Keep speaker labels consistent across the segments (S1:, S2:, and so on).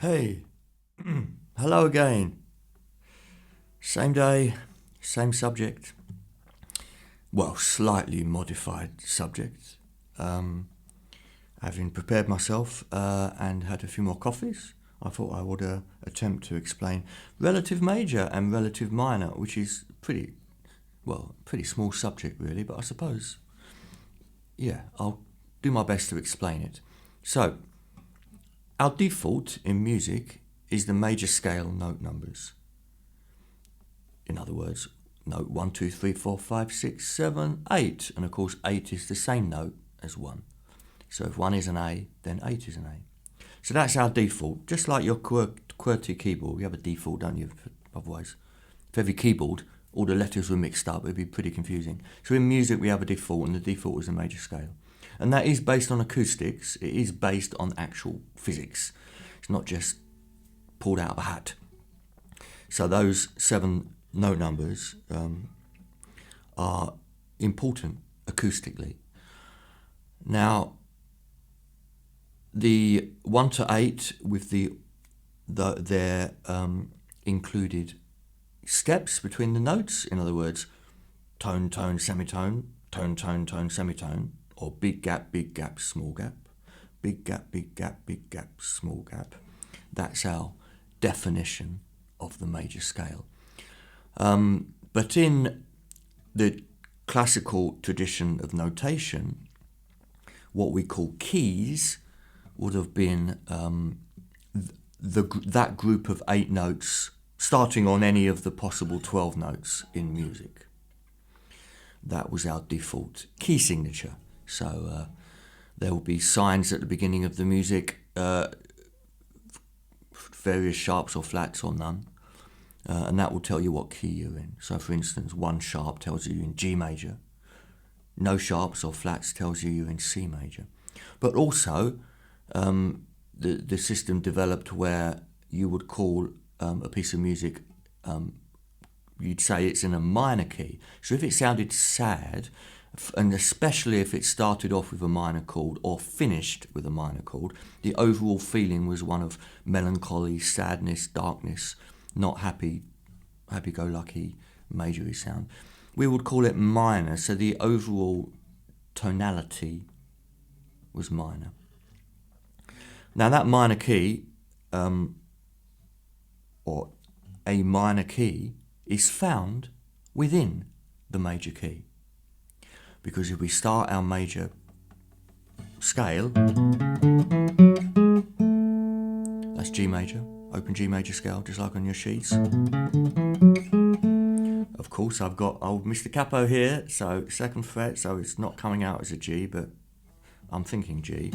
S1: Hey, hello again. Same day, same subject. Well, slightly modified subject. Having prepared myself and had a few more coffees, I thought I would attempt to explain relative major and relative minor, which is pretty small subject really, but I suppose, yeah, I'll do my best to explain it. So, our default in music is the major scale note numbers. In other words, note 1, 2, 3, 4, 5, 6, 7, 8. And of course, 8 is the same note as 1. So if 1 is an A, then 8 is an A. So that's our default. Just like your QWERTY keyboard, you have a default, don't you? Otherwise, if every keyboard, all the letters were mixed up, it'd be pretty confusing. So in music, we have a default, and the default is a major scale. And that is based on acoustics. It is based on actual physics. It's not just pulled out of a hat. So those 7 note numbers are important acoustically. Now, the 1 to 8 with their included steps between the notes, in other words, tone, tone, semitone, tone, tone, tone, semitone, or big gap, small gap, big gap, big gap, small gap. That's our definition of the major scale. But in the classical tradition of notation, what we call keys would have been that group of 8 notes starting on any of the possible 12 notes in music. That was our default key signature. So there will be signs at the beginning of the music, various sharps or flats or none. And that will tell you what key you're in. So for instance, 1 sharp tells you you're in G major. No sharps or flats tells you you're in C major. But also, the system developed where you would call a piece of music, you'd say it's in a minor key. So if it sounded sad, and especially if it started off with a minor chord or finished with a minor chord, the overall feeling was one of melancholy, sadness, darkness, not happy-go-lucky, majory sound. We would call it minor, so the overall tonality was minor. Now that minor key, or a minor key, is found within the major key. Because if we start our major scale, that's G major, open G major scale, just like on your sheets. Of course, I've got old Mr. Capo here, so 2nd fret, so it's not coming out as a G, but I'm thinking G.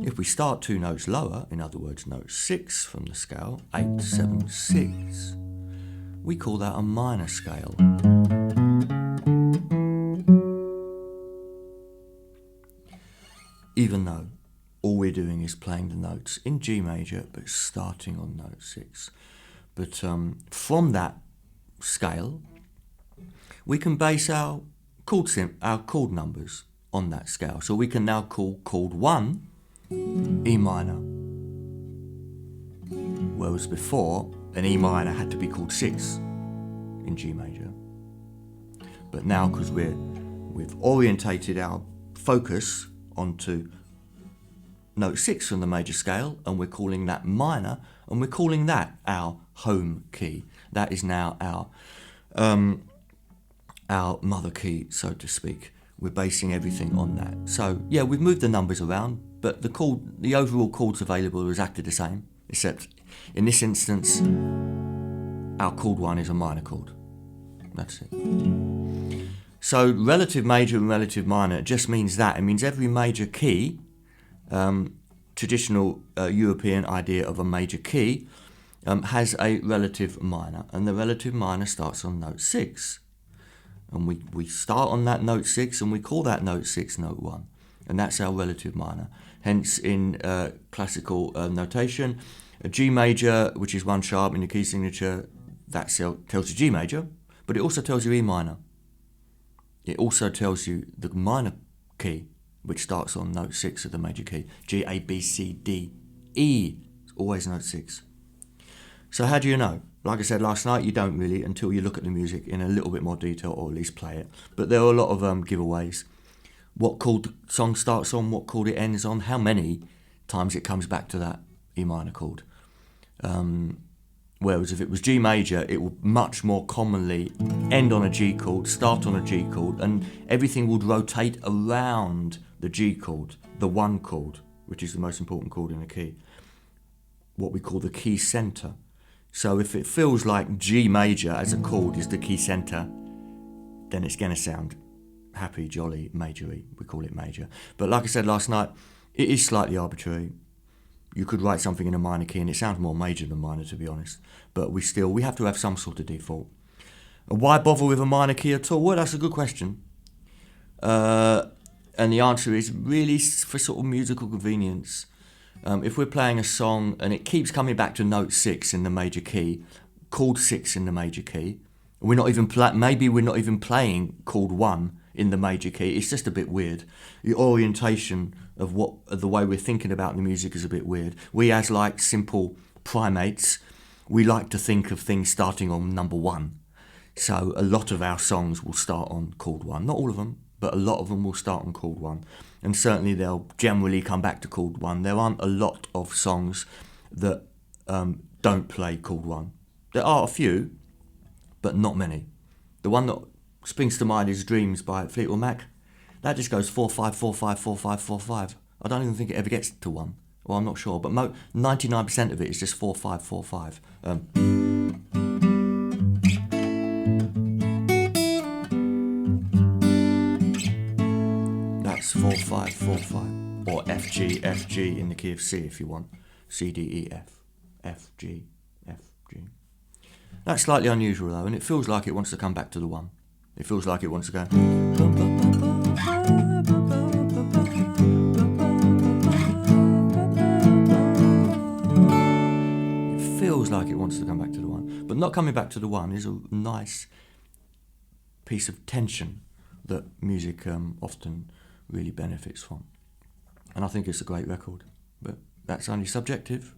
S1: If we start 2 notes lower, in other words, note 6 from the scale, 8, 7, 6, we call that a minor scale. Even though all we're doing is playing the notes in G major, but starting on note 6. But from that scale, we can base our chord numbers on that scale. So we can now call chord 1 E minor, whereas before an E minor had to be called 6 in G major. But now, because we've orientated our focus onto note 6 from the major scale, and we're calling that minor, and we're calling that our home key. That is now our mother key, so to speak. We're basing everything on that. So yeah, we've moved the numbers around, but the overall chords available are exactly the same, except in this instance, our chord 1 is a minor chord. That's it. So relative major and relative minor just means that. It means every major key, traditional European idea of a major key, has a relative minor. And the relative minor starts on note 6. And we start on that note 6 and we call that note 6 note 1. And that's our relative minor. Hence in classical notation, a G major, which is 1 sharp in the key signature, that tells you G major, but it also tells you E minor. It also tells you the minor key which starts on note 6 of the major key. G, A, B, C, D, E, always note 6. So how do you know? Like I said last night, you don't really until you look at the music in a little bit more detail, or at least play it. But there are a lot of giveaways. What chord the song starts on, what chord it ends on, how many times it comes back to that E minor chord. Whereas if it was G major, it would much more commonly end on a G chord, start on a G chord, and everything would rotate around the G chord, the 1 chord, which is the most important chord in the key, what we call the key center. So if it feels like G major as a chord is the key center, then it's going to sound happy, jolly, majory. We call it major. But like I said last night, it is slightly arbitrary. You could write something in a minor key and it sounds more major than minor, to be honest. But we have to have some sort of default. And why bother with a minor key at all? Well, that's a good question. And the answer is really for sort of musical convenience. If we're playing a song and it keeps coming back to note 6 in the major key, chord 6 in the major key, we're not even maybe we're not even playing chord 1 in the major key. It's just a bit weird. The orientation of the way we're thinking about the music is a bit weird. We, as like simple primates, we like to think of things starting on number 1. So a lot of our songs will start on chord 1. Not all of them, but a lot of them will start on chord 1. And certainly they'll generally come back to chord 1. There aren't a lot of songs that don't play chord 1. There are a few, but not many. The one that springs to mind is Dreams by Fleetwood Mac. That just goes 4-5, 4-5, 4-5, 4-5. I don't even think it ever gets to 1. Well, I'm not sure, but 99% of it is just 4-5, 4-5. That's 4-5, 4-5. Or F, G, F, G in the key of C if you want. C, D, E, F. F, G, F, G. That's slightly unusual though, and it feels like it wants to come back to the 1. It feels like it wants to go. It feels like it wants to come back to the 1. But not coming back to the 1 is a nice piece of tension that music often really benefits from. And I think it's a great record, but that's only subjective.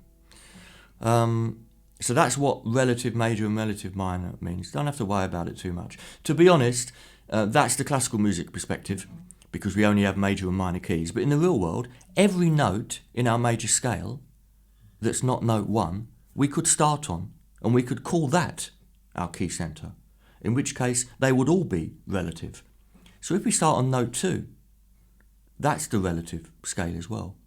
S1: So that's what relative major and relative minor means. Don't have to worry about it too much. To be honest, that's the classical music perspective, because we only have major and minor keys. But in the real world, every note in our major scale that's not note 1, we could start on, and we could call that our key center, in which case they would all be relative. So if we start on note 2, that's the relative scale as well.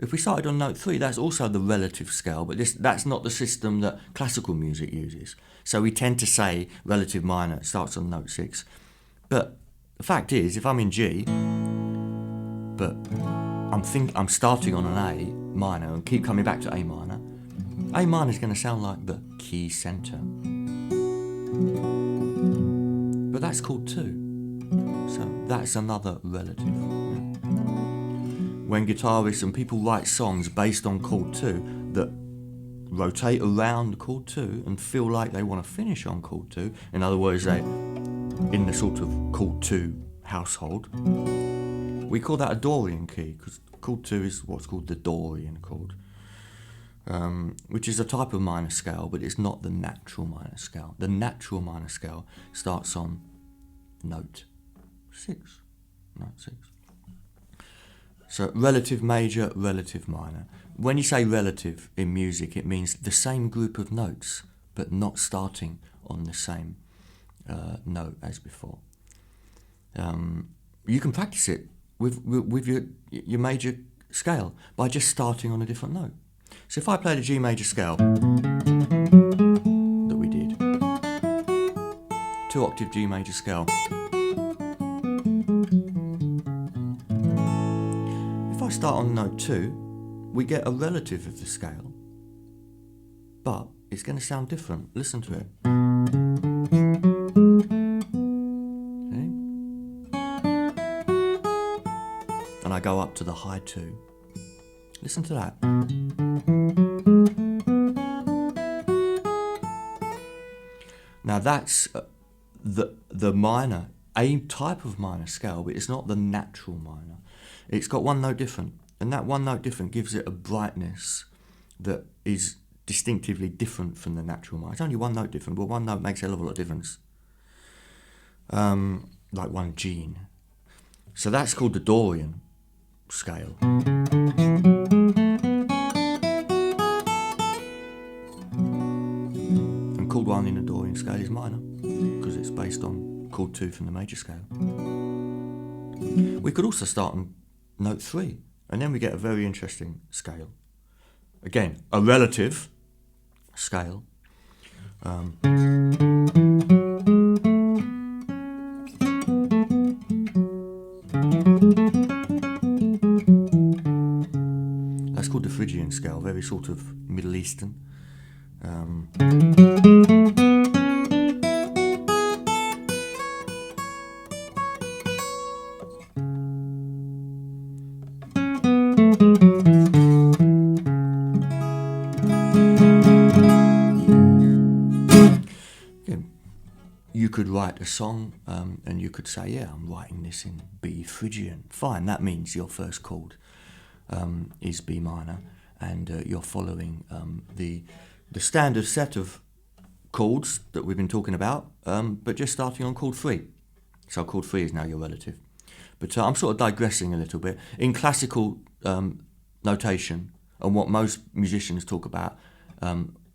S1: If we started on note 3, that's also the relative scale, but that's not the system that classical music uses. So we tend to say relative minor starts on note 6. But the fact is, if I'm in G, but I'm starting on an A minor and keep coming back to A minor is going to sound like the key center. But that's chord 2. So that's another relative. When guitarists and people write songs based on chord 2 that rotate around chord 2 and feel like they want to finish on chord 2, in other words, they in the sort of chord 2 household, we call that a Dorian key, because chord 2 is what's called the Dorian chord, which is a type of minor scale, but it's not the natural minor scale. The natural minor scale starts on note 6. Note 6. So relative major, relative minor. When you say relative in music, it means the same group of notes, but not starting on the same note as before. You can practice it with your major scale by just starting on a different note. So if I played a G major scale that we did, 2-octave G major scale. If I start on note 2, we get a relative of the scale, but it's going to sound different. Listen to it. Okay? And I go up to the high 2. Listen to that. Now that's the minor, a type of minor scale, but it's not the natural minor. It's got one note different, and that one note different gives it a brightness that is distinctively different from the natural minor. It's only one note different, but one note makes a hell of a lot of difference. Like one gene. So that's called the Dorian scale. And chord 1 in the Dorian scale is minor, because it's based on chord 2 from the major scale. We could also start on note 3, and then we get a very interesting scale. Again, a relative scale. That's called the Phrygian scale, very sort of Middle Eastern. You could write a song and you could say, yeah, I'm writing this in B Phrygian. Fine, that means your first chord is B minor, and you're following the standard set of chords that we've been talking about, but just starting on chord 3. So chord 3 is now your relative. But I'm sort of digressing a little bit. In classical notation, and what most musicians talk about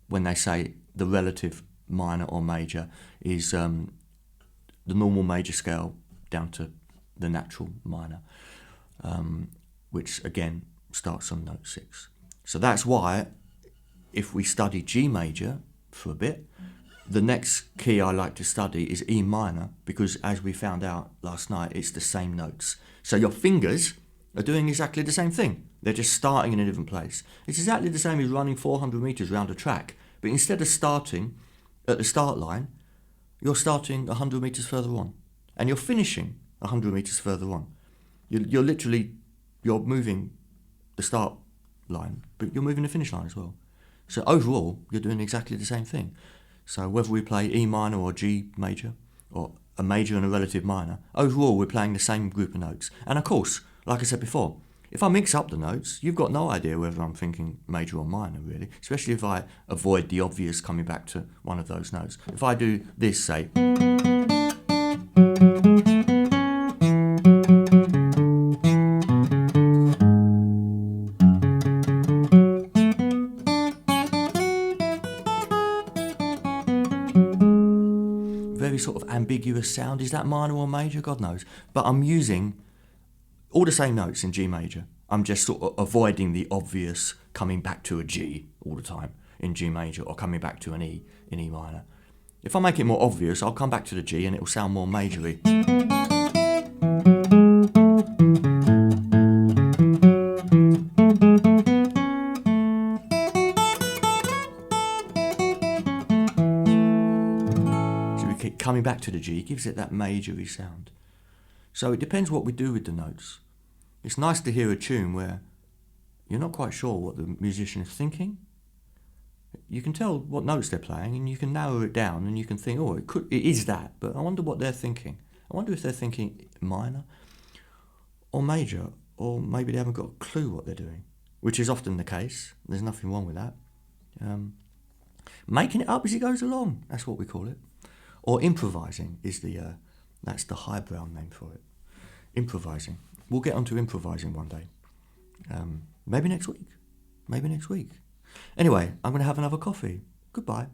S1: when they say the relative minor or major is the normal major scale down to the natural minor, which again starts on note 6. So that's why if we study G major for a bit, the next key I like to study is E minor, because as we found out last night, it's the same notes. So your fingers are doing exactly the same thing. They're just starting in a different place. It's exactly the same as running 400 meters around a track, but instead of starting at the start line, you're starting 100 meters further on, and you're finishing 100 meters further on. You're moving the start line, but you're moving the finish line as well. So overall, you're doing exactly the same thing. So whether we play E minor or G major, or a major and a relative minor, overall we're playing the same group of notes. And of course, like I said before, if I mix up the notes, you've got no idea whether I'm thinking major or minor, really, especially if I avoid the obvious coming back to one of those notes. If I do this, say, very sort of ambiguous sound. Is that minor or major? God knows. But I'm using all the same notes in G major. I'm just sort of avoiding the obvious coming back to a G all the time in G major, or coming back to an E in E minor. If I make it more obvious, I'll come back to the G and it will sound more majory. So we keep coming back to the G, gives it that majory sound. So it depends what we do with the notes. It's nice to hear a tune where you're not quite sure what the musician is thinking. You can tell what notes they're playing, and you can narrow it down, and you can think, oh, it is that, but I wonder what they're thinking. I wonder if they're thinking minor or major, or maybe they haven't got a clue what they're doing, which is often the case. There's nothing wrong with that. Making it up as it goes along, that's what we call it. Or improvising is that's the highbrow name for it. Improvising. We'll get onto improvising one day. Maybe next week. Anyway, I'm going to have another coffee. Goodbye.